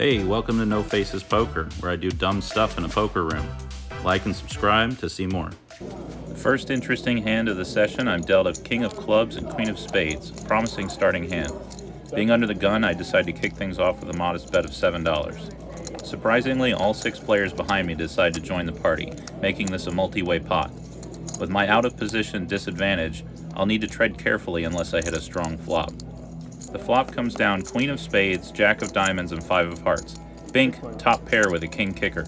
Hey, welcome to No Faces Poker, where I do dumb stuff in a poker room. Like and subscribe to see more. First interesting hand of the session, I'm dealt a King of Clubs and Queen of Spades, a promising starting hand. Being under the gun, I decide to kick things off with a modest bet of $7. Surprisingly, all 6 players behind me decide to join the party, making this a multi-way pot. With my out-of-position disadvantage, I'll need to tread carefully unless I hit a strong flop. The flop comes down Queen of Spades, Jack of Diamonds, and 5 of Hearts. Bink, top pair with a king kicker.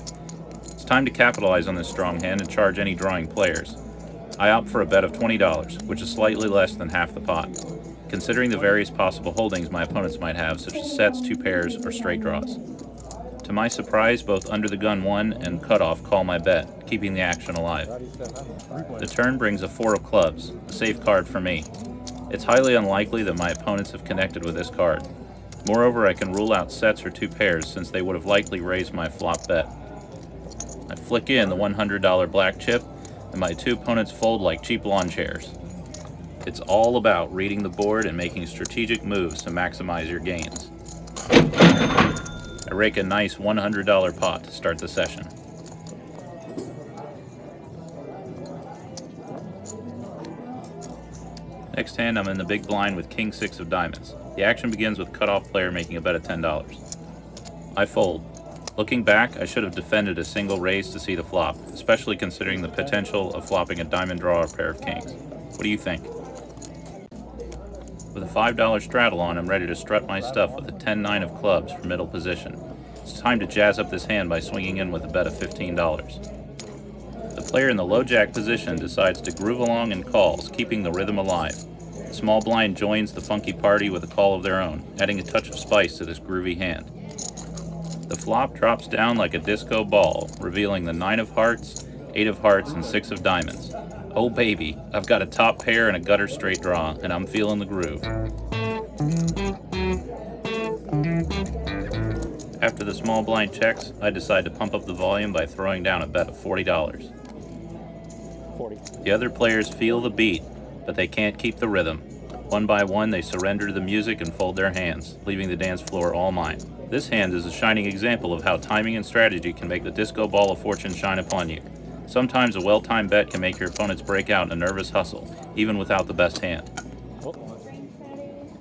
It's time to capitalize on this strong hand and charge any drawing players. I opt for a bet of $20, which is slightly less than half the pot, considering the various possible holdings my opponents might have, such as sets, 2 pairs, or straight draws. To my surprise, both Under the Gun 1 and Cutoff call my bet, keeping the action alive. The turn brings a 4 of clubs, a safe card for me. It's highly unlikely that my opponents have connected with this card. Moreover, I can rule out sets or 2 pairs since they would have likely raised my flop bet. I flick in the $100 black chip, and my 2 opponents fold like cheap lawn chairs. It's all about reading the board and making strategic moves to maximize your gains. I rake a nice $100 pot to start the session. Next hand, I'm in the big blind with King 6 of Diamonds. The action begins with cutoff player making a bet of $10. I fold. Looking back, I should have defended a single raise to see the flop, especially considering the potential of flopping a diamond draw or pair of kings. What do you think? With a $5 straddle on, I'm ready to strut my stuff with a 10-9 of clubs for middle position. It's time to jazz up this hand by swinging in with a bet of $15. The player in the low jack position decides to groove along and calls, keeping the rhythm alive. The small blind joins the funky party with a call of their own, adding a touch of spice to this groovy hand. The flop drops down like a disco ball, revealing the 9 of Hearts, 8 of Hearts, and 6 of Diamonds. Oh baby, I've got a top pair and a gutter straight draw, and I'm feeling the groove. After the small blind checks, I decide to pump up the volume by throwing down a bet of $40. The other players feel the beat, but they can't keep the rhythm. One by one, they surrender to the music and fold their hands, leaving the dance floor all mine. This hand is a shining example of how timing and strategy can make the disco ball of fortune shine upon you. Sometimes a well-timed bet can make your opponents break out in a nervous hustle, even without the best hand.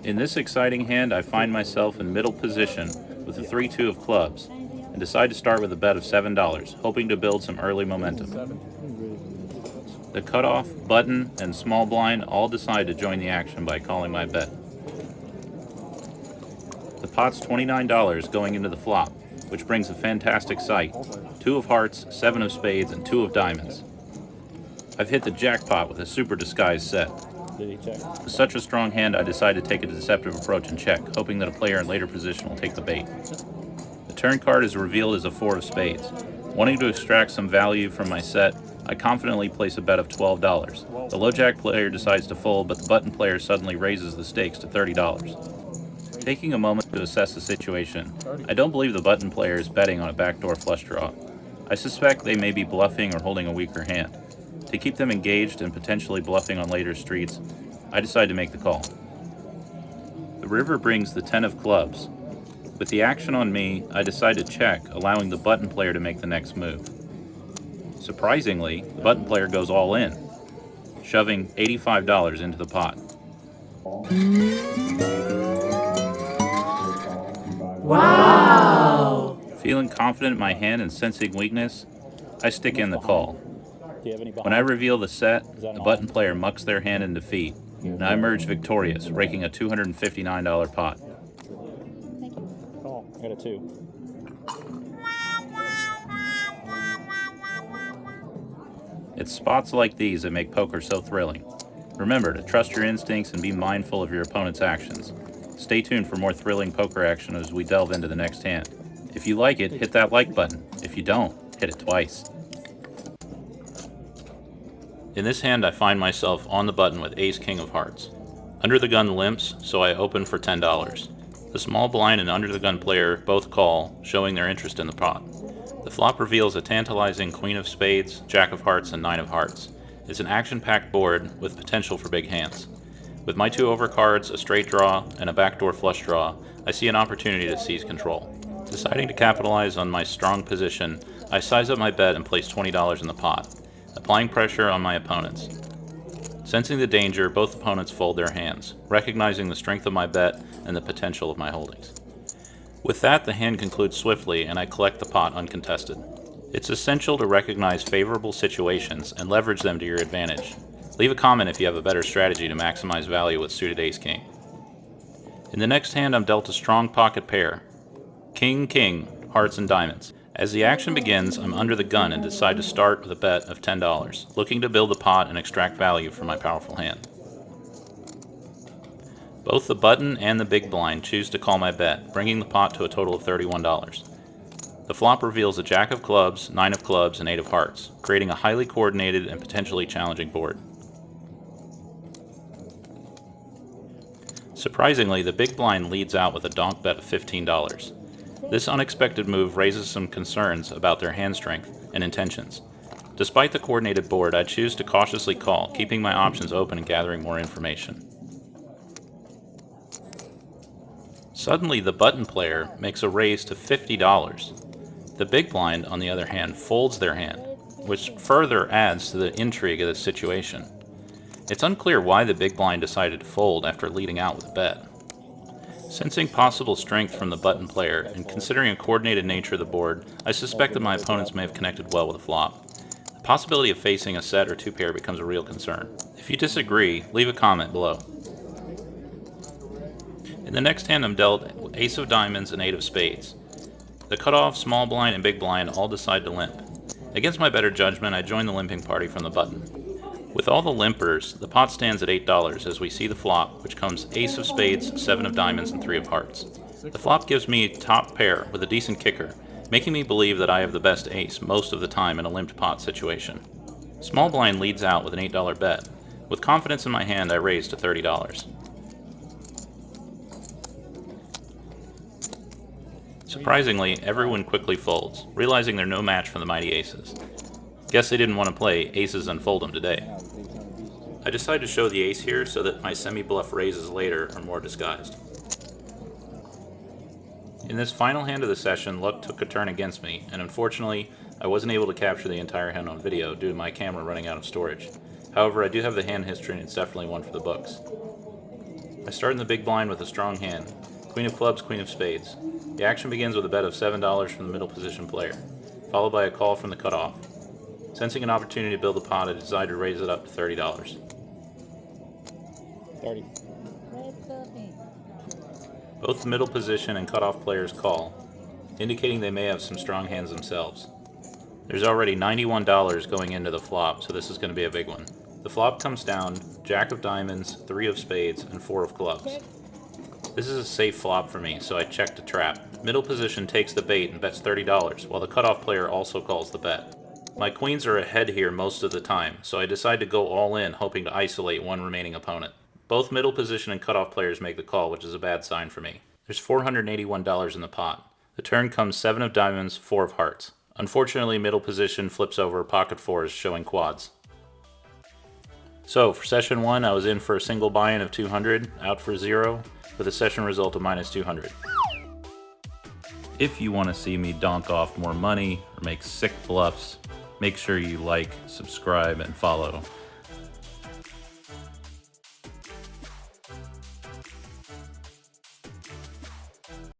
In this exciting hand, I find myself in middle position with the 3-2 of clubs, and decide to start with a bet of $7, hoping to build some early momentum. The cutoff, button, and small blind all decide to join the action by calling my bet. The pot's $29 going into the flop, which brings a fantastic sight. 2 of Hearts, 7 of Spades, and 2 of Diamonds. I've hit the jackpot with a super disguised set. With such a strong hand, I decide to take a deceptive approach and check, hoping that a player in later position will take the bait. The turn card is revealed as a 4 of Spades. Wanting to extract some value from my set, I confidently place a bet of $12. The low jack player decides to fold, but the button player suddenly raises the stakes to $30. Taking a moment to assess the situation, I don't believe the button player is betting on a backdoor flush draw. I suspect they may be bluffing or holding a weaker hand. To keep them engaged and potentially bluffing on later streets, I decide to make the call. The river brings the 10 of clubs. With the action on me, I decide to check, allowing the button player to make the next move. Surprisingly, the button player goes all in, shoving $85 into the pot. Wow! Feeling confident in my hand and sensing weakness, I stick in the call. When I reveal the set, the button player mucks their hand in defeat, and I emerge victorious, raking a $259 pot. Oh, I got a 2. It's spots like these that make poker so thrilling. Remember to trust your instincts and be mindful of your opponent's actions. Stay tuned for more thrilling poker action as we delve into the next hand. If you like it, hit that like button. If you don't, hit it twice. In this hand, I find myself on the button with Ace King of Hearts. Under the gun limps, so I open for $10. The small blind and under the gun player both call, showing their interest in the pot. The flop reveals a tantalizing Queen of Spades, Jack of Hearts, and 9 of Hearts. It's an action-packed board with potential for big hands. With my 2 overcards, a straight draw, and a backdoor flush draw, I see an opportunity to seize control. Deciding to capitalize on my strong position, I size up my bet and place $20 in the pot, applying pressure on my opponents. Sensing the danger, both opponents fold their hands, recognizing the strength of my bet and the potential of my holdings. With that, the hand concludes swiftly and I collect the pot uncontested. It's essential to recognize favorable situations and leverage them to your advantage. Leave a comment if you have a better strategy to maximize value with suited ace-king. In the next hand, I'm dealt a strong pocket pair. King, hearts and diamonds. As the action begins, I'm under the gun and decide to start with a bet of $10, looking to build the pot and extract value from my powerful hand. Both the button and the big blind choose to call my bet, bringing the pot to a total of $31. The flop reveals a jack of clubs, 9 of clubs, and 8 of hearts, creating a highly coordinated and potentially challenging board. Surprisingly, the big blind leads out with a donk bet of $15. This unexpected move raises some concerns about their hand strength and intentions. Despite the coordinated board, I choose to cautiously call, keeping my options open and gathering more information. Suddenly, the button player makes a raise to $50. The big blind, on the other hand, folds their hand, which further adds to the intrigue of the situation. It's unclear why the big blind decided to fold after leading out with a bet. Sensing possible strength from the button player and considering a coordinated nature of the board, I suspect that my opponents may have connected well with a flop. The possibility of facing a set or two pair becomes a real concern. If you disagree, leave a comment below. In the next hand, I'm dealt ace of diamonds and 8 of spades. The cutoff, small blind, and big blind all decide to limp. Against my better judgment, I join the limping party from the button. With all the limpers, the pot stands at $8 as we see the flop, which comes ace of spades, 7 of diamonds, and 3 of hearts. The flop gives me top pair with a decent kicker, making me believe that I have the best ace most of the time in a limped pot situation. Small blind leads out with an $8 bet. With confidence in my hand, I raise to $30. Surprisingly, everyone quickly folds, realizing they're no match for the mighty aces. Guess they didn't want to play aces and fold 'em today. I decide to show the ace here so that my semi-bluff raises later are more disguised. In this final hand of the session, luck took a turn against me, and unfortunately, I wasn't able to capture the entire hand on video due to my camera running out of storage. However, I do have the hand history and it's definitely one for the books. I start in the big blind with a strong hand. Queen of clubs, queen of spades. The action begins with a bet of $7 from the middle position player, followed by a call from the cutoff. Sensing an opportunity to build the pot, I decide to raise it up to $30. 30. Both the middle position and cutoff players call, indicating they may have some strong hands themselves. There's already $91 going into the flop, so this is going to be a big one. The flop comes down, jack of diamonds, 3 of spades, and 4 of clubs. This is a safe flop for me, so I check to trap. Middle position takes the bait and bets $30, while the cutoff player also calls the bet. My queens are ahead here most of the time, so I decide to go all in, hoping to isolate one remaining opponent. Both middle position and cutoff players make the call, which is a bad sign for me. There's $481 in the pot. The turn comes 7 of diamonds, 4 of hearts. Unfortunately, middle position flips over pocket fours, showing quads. So, for session 1, I was in for a single buy-in of 200, out for 0, with a session result of minus 200. If you want to see me donk off more money or make sick bluffs, make sure you like, subscribe, and follow.